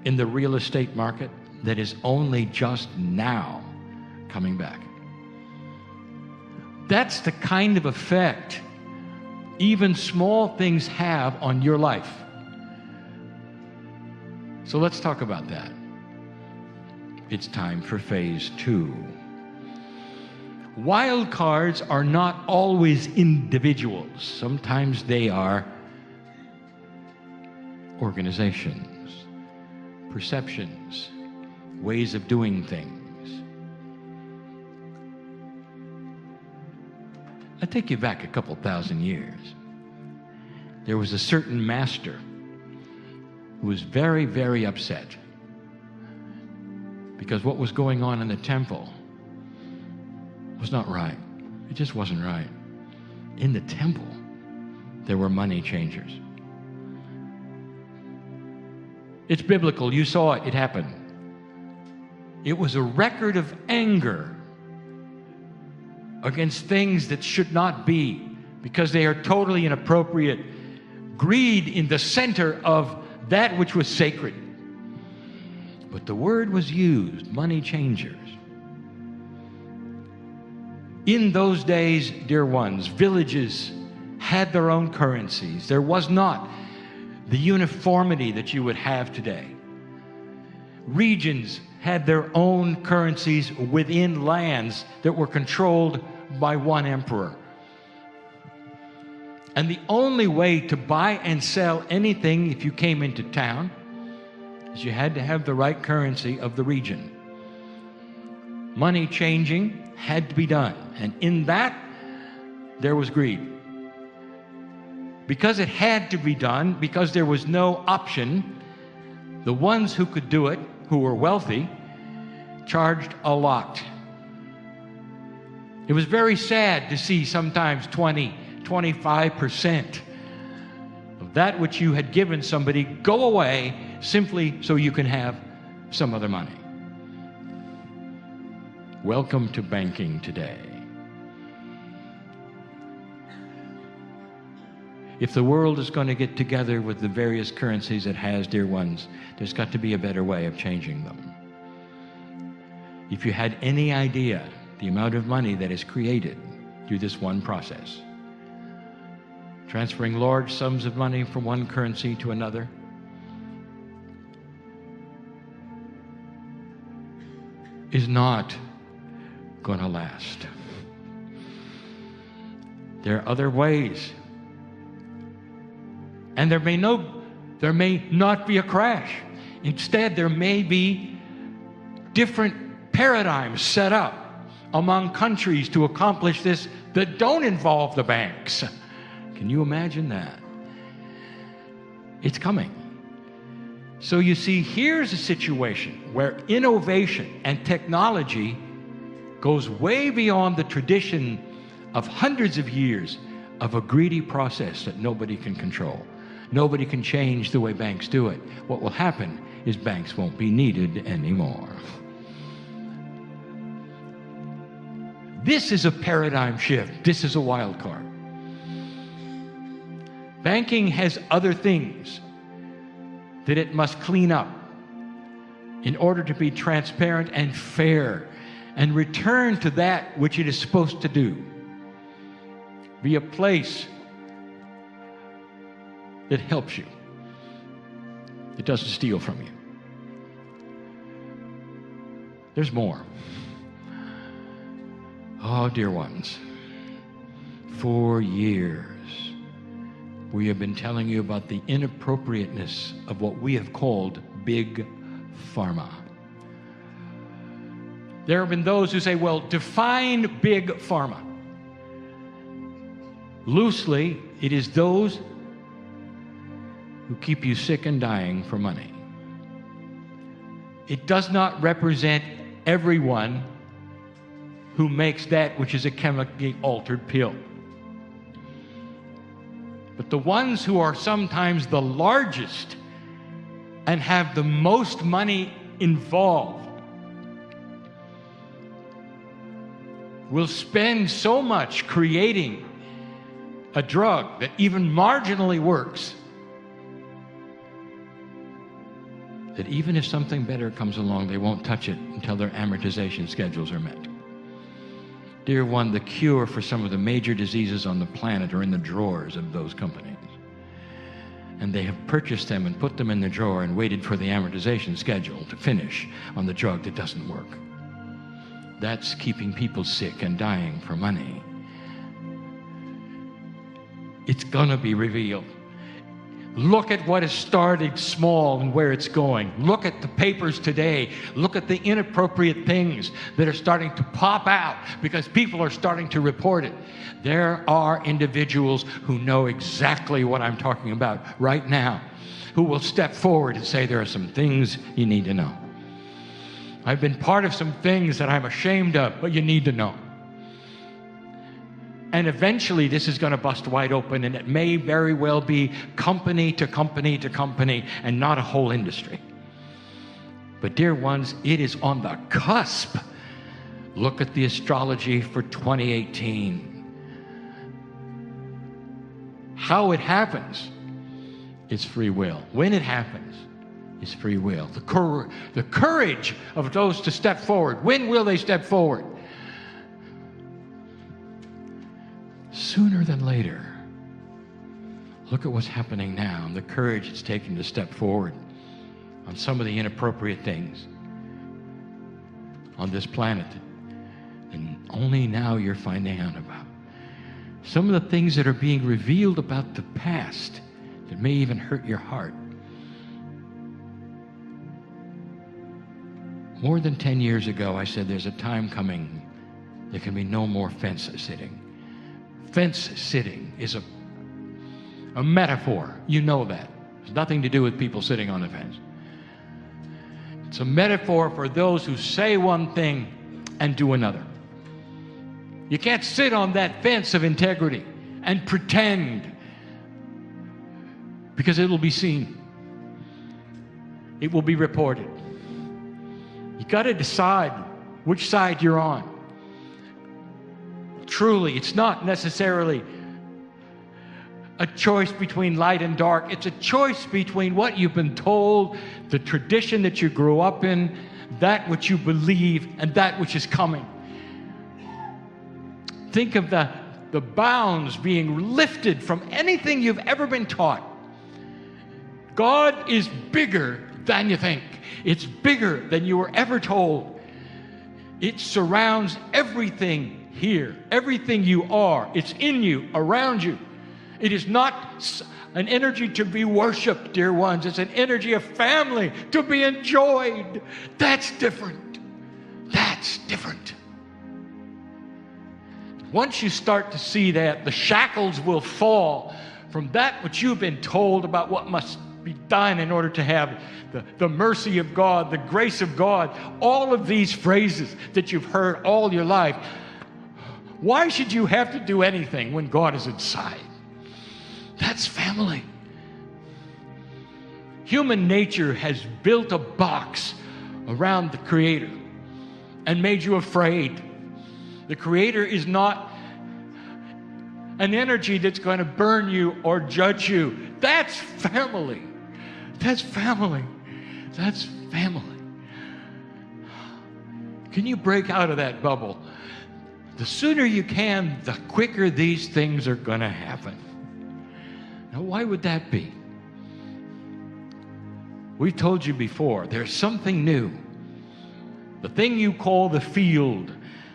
in the real estate market that is only just now coming back. That's the kind of effect even small things have on your life. So let's talk about that. It's time for phase 2. Wildcards are not always individuals. Sometimes they are organizations, perceptions, ways of doing things. I take you back a couple thousand years. There was a certain master who was very, very upset because what was going on in the temple was not right. It just wasn't right. In the temple, there were money changers. It's biblical. You saw it. It happened. It was a record of anger against things that should not be because they are totally inappropriate. Greed in the center of that which was sacred. But the word was used, money changers. In those days, dear ones, villages had their own currencies. There was not the uniformity that you would have today. Regions had their own currencies within lands that were controlled by one emperor. And the only way to buy and sell anything if you came into town is you had to have the right currency of the region. Money changing had to be done, and in that there was greed. Because it had to be done, because there was no option, the ones who could do it, who were wealthy, charged a lot. It was very sad to see sometimes 20-25% of that which you had given somebody go away simply so you can have some other money. Welcome to banking today. If the world is going to get together with the various currencies it has, dear ones, there's got to be a better way of changing them. If you had any idea the amount of money that is created through this one process, transferring large sums of money from one currency to another, is not going to last. There are other ways. And there may not be a crash. Instead, there may be different paradigms set up among countries to accomplish this that don't involve the banks. Can you imagine that? It's coming. So you see, here's a situation where innovation and technology goes way beyond the tradition of hundreds of years of a greedy process that nobody can control. Nobody can change the way banks do it. What will happen is banks won't be needed anymore. This is a paradigm shift. This is a wild card. Banking has other things that it must clean up in order to be transparent and fair and return to that which it is supposed to do. Be a place that helps you. It doesn't steal from you. There's more. Oh, dear ones, for years we have been telling you about the inappropriateness of what we have called big pharma. There have been those who say, well, define big pharma. Loosely, it is those who keep you sick and dying for money. It does not represent everyone who makes that which is a chemically altered pill. But the ones who are sometimes the largest and have the most money involved will spend so much creating a drug that even marginally works that even if something better comes along, they won't touch it until their amortization schedules are met. Dear one, the cure for some of the major diseases on the planet are in the drawers of those companies. And they have purchased them and put them in the drawer and waited for the amortization schedule to finish on the drug that doesn't work. That's keeping people sick and dying for money. It's gonna be revealed. Look at what has started small and where it's going. Look at the papers today. Look at the inappropriate things that are starting to pop out because people are starting to report it. There are individuals who know exactly what I'm talking about right now, who will step forward and say, there are some things you need to know. I've been part of some things that I'm ashamed of, but you need to know. And eventually this is going to bust wide open, and it may very well be company to company to company and not a whole industry. But dear ones, it is on the cusp. Look at the astrology for 2018. How it happens is free will. When it happens is free will. The courage of those to step forward. When will they step forward? Sooner than later. Look at what's happening now and the courage it's taken to step forward on some of the inappropriate things on this planet, and only now you're finding out about. Some of the things that are being revealed about the past that may even hurt your heart. More than 10 years ago, I said there's a time coming there can be no more fence sitting. Fence sitting is a metaphor. You know that. It's nothing to do with people sitting on the fence. It's a metaphor for those who say one thing and do another. You can't sit on that fence of integrity and pretend, because it will be seen. It will be reported. You got to decide which side you're on. Truly, it's not necessarily a choice between light and dark. It's a choice between what you've been told, the tradition that you grew up in, that which you believe, and that which is coming. Think of the bounds being lifted from anything you've ever been taught. God is bigger than you think. It's bigger than you were ever told. It surrounds everything here, everything you are. It's in you, around you. It is not an energy to be worshipped, dear ones. It's an energy of family to be enjoyed. That's different. That's different. Once you start to see that, the shackles will fall from that which you've been told about what must be done in order to have the mercy of God, the grace of God, all of these phrases that you've heard all your life. Why should you have to do anything when God is inside? That's family. Human nature has built a box around the Creator and made you afraid. The Creator is not an energy that's going to burn you or judge you. That's family. That's family. That's family. Can you break out of that bubble? The sooner you can, the quicker these things are going to happen. Now, why would that be? We've told you before, there's something new. The thing you call the field,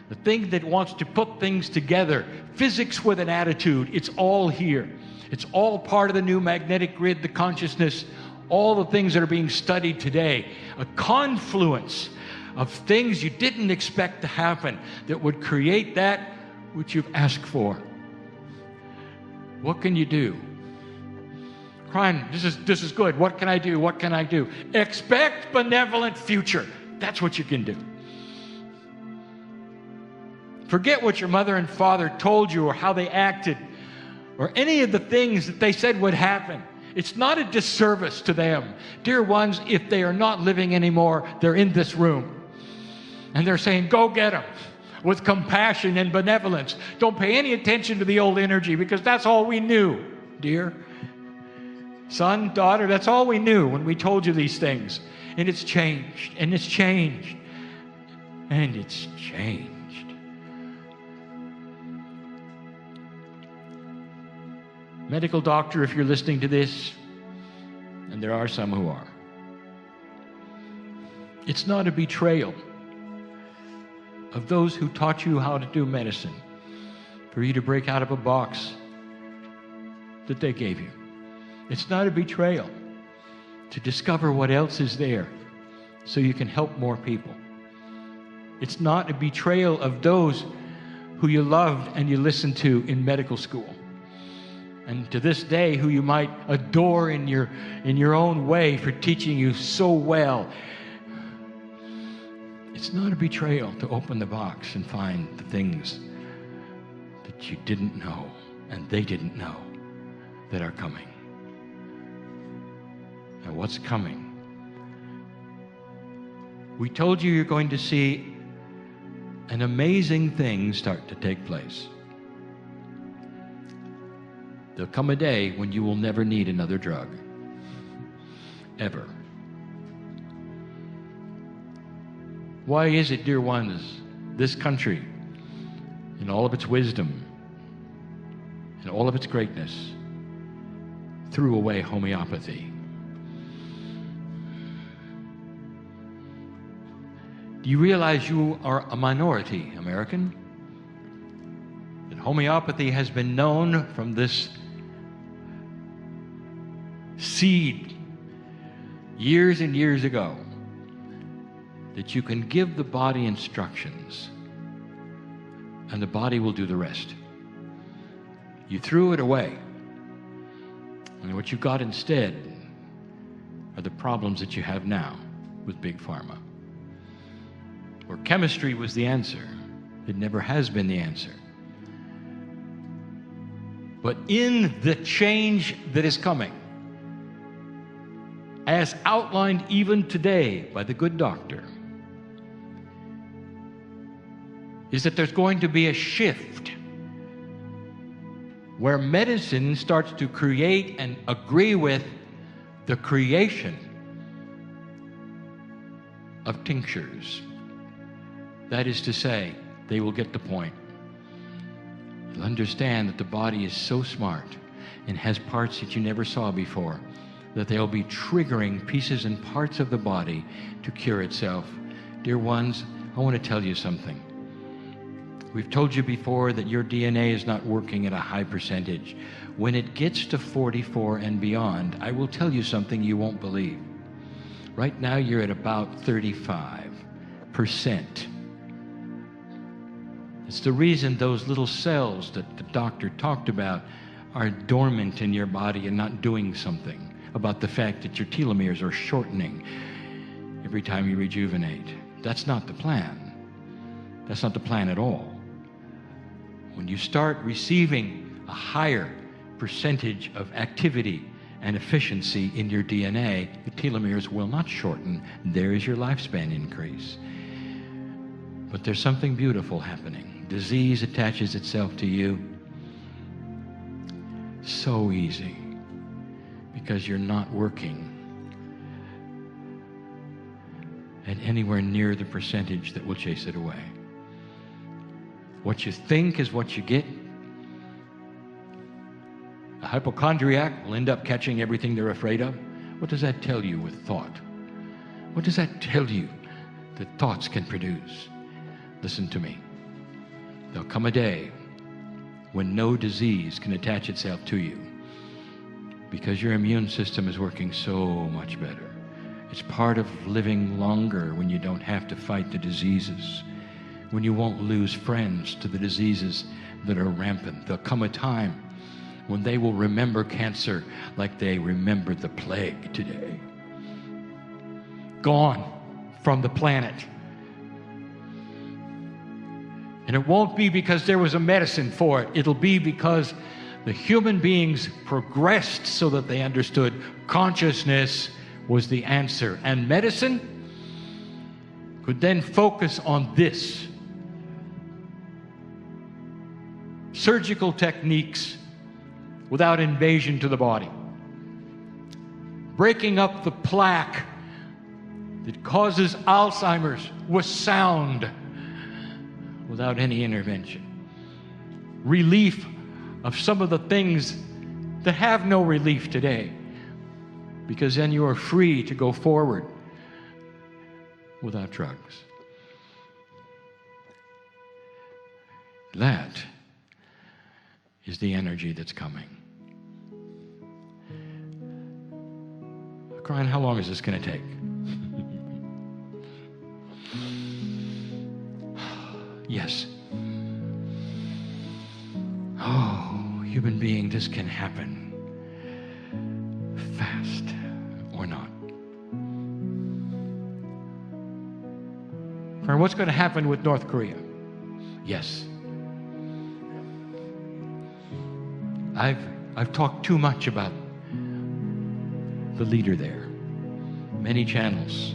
the thing that wants to put things together, physics with an attitude, it's all here. It's all part of the new magnetic grid, the consciousness, all the things that are being studied today. A confluence of things you didn't expect to happen that would create that which you've asked for. What can you do? Kryon, this is good. What can I do? What can I do? Expect benevolent future. That's what you can do. Forget what your mother and father told you or how they acted or any of the things that they said would happen. It's not a disservice to them. Dear ones, if they are not living anymore, they're in this room. And they're saying, go get them with compassion and benevolence. Don't pay any attention to the old energy because that's all we knew, dear. Son, daughter, that's all we knew when we told you these things. And it's changed, and it's changed, and it's changed. Medical doctor, if you're listening to this, and there are some who are, it's not a betrayal of those who taught you how to do medicine for you to break out of a box that they gave you. It's not a betrayal to discover what else is there so you can help more people. It's not a betrayal of those who you loved and you listened to in medical school, and to this day who you might adore in your own way for teaching you so well. It's not a betrayal to open the box and find the things that you didn't know and they didn't know that are coming. Now, what's coming? We told you you're going to see an amazing thing start to take place. There'll come a day when you will never need another drug. Ever. Why is it, dear ones, this country, in all of its wisdom, in all of its greatness, threw away homeopathy? Do you realize you are a minority American? That homeopathy has been known from this seed years and years ago, that you can give the body instructions and the body will do the rest. You threw it away, and what you got instead are the problems that you have now with Big Pharma. Where chemistry was the answer, it never has been the answer. But in the change that is coming, as outlined even today by the good doctor, is that there's going to be a shift where medicine starts to create and agree with the creation of tinctures. That is to say, they will get the point. You'll understand that the body is so smart and has parts that you never saw before, that they'll be triggering pieces and parts of the body to cure itself. Dear ones, I want to tell you something. We've told you before that your DNA is not working at a high percentage. When it gets to 44 and beyond, I will tell you something you won't believe. Right now, you're at about 35%. It's the reason those little cells that the doctor talked about are dormant in your body and not doing something about the fact that your telomeres are shortening every time you rejuvenate. That's not the plan. That's not the plan at all. When you start receiving a higher percentage of activity and efficiency in your DNA, the telomeres will not shorten. There is your lifespan increase. But there's something beautiful happening. Disease attaches itself to you so easy because you're not working at anywhere near the percentage that will chase it away. What you think is what you get. A hypochondriac will end up catching everything they're afraid of. What does that tell you with thought? What does that tell you that thoughts can produce? Listen to me. There'll come a day when no disease can attach itself to you because your immune system is working so much better. It's part of living longer when you don't have to fight the diseases, when you won't lose friends to the diseases that are rampant. There'll come a time when they will remember cancer like they remember the plague today. Gone from the planet. And it won't be because there was a medicine for it. It'll be because the human beings progressed so that they understood consciousness was the answer. And medicine could then focus on this. Surgical techniques without invasion to the body. Breaking up the plaque that causes Alzheimer's with sound without any intervention. Relief of some of the things that have no relief today, because then you are free to go forward without drugs. That is the energy that's coming. Kryon, how long is this going to take? Yes. Oh, human being, this can happen fast or not. Kryon, what's going to happen with North Korea? Yes. I've talked too much about the leader there. Many channels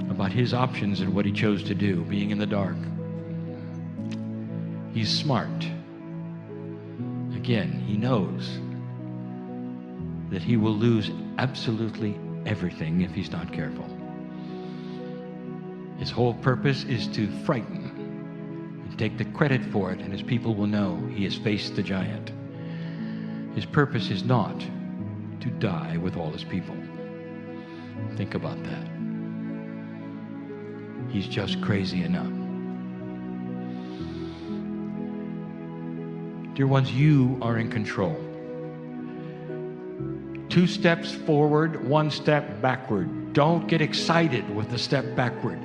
about his options and what he chose to do, being in the dark. He's smart. Again, he knows that he will lose absolutely everything if he's not careful. His whole purpose is to frighten and take the credit for it, and his people will know he has faced the giant. His purpose is not to die with all his people. Think about that. He's just crazy enough. Dear ones, you are in control. 2 steps forward, 1 step backward. Don't get excited with the step backward.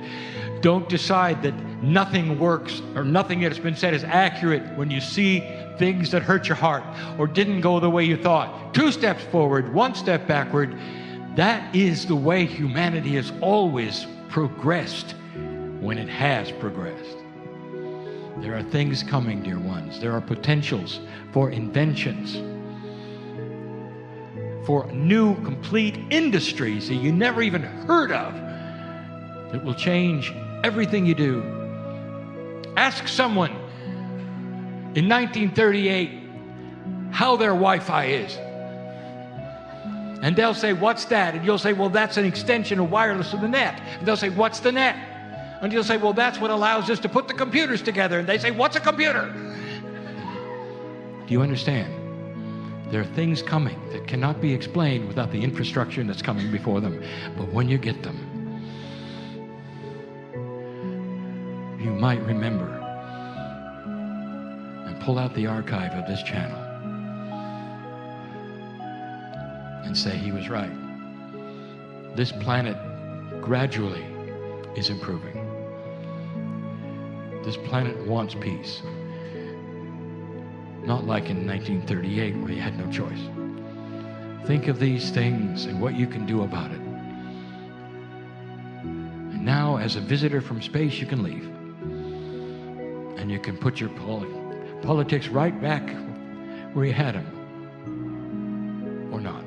Don't decide that nothing works or nothing that has been said is accurate when you see things that hurt your heart or didn't go the way you thought. 2 steps forward, 1 step backward. That is the way humanity has always progressed when it has progressed. There are things coming, dear ones. There are potentials for inventions, for new, complete industries that you never even heard of that will change everything you do. Ask someone in 1938 how their Wi-Fi is. And they'll say, what's that? And you'll say, well, that's an extension of wireless of the net. And they'll say, what's the net? And you'll say, well, that's what allows us to put the computers together. And they say, what's a computer? Do you understand? There are things coming that cannot be explained without the infrastructure that's coming before them. But when you get them, you might remember and pull out the archive of this channel and say he was right. This planet gradually is improving. This planet wants peace. Not like in 1938 where you had no choice. Think of these things and what you can do about it. And now, as a visitor from space, you can leave. And you can put your politics right back where you had them. Or not.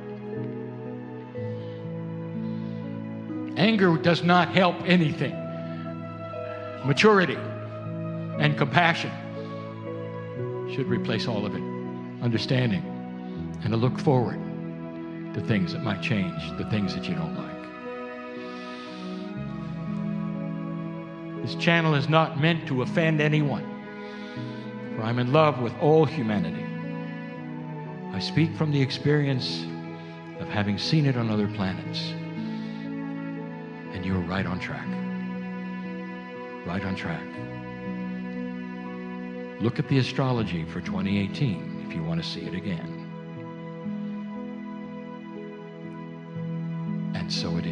Anger does not help anything. Maturity and compassion should replace all of it. Understanding and a look forward to things that might change, the things that you don't like. This channel is not meant to offend anyone, for I'm in love with all humanity. I speak from the experience of having seen it on other planets. And you're right on track. Right on track. Look at the astrology for 2018 if you want to see it again. And so it is.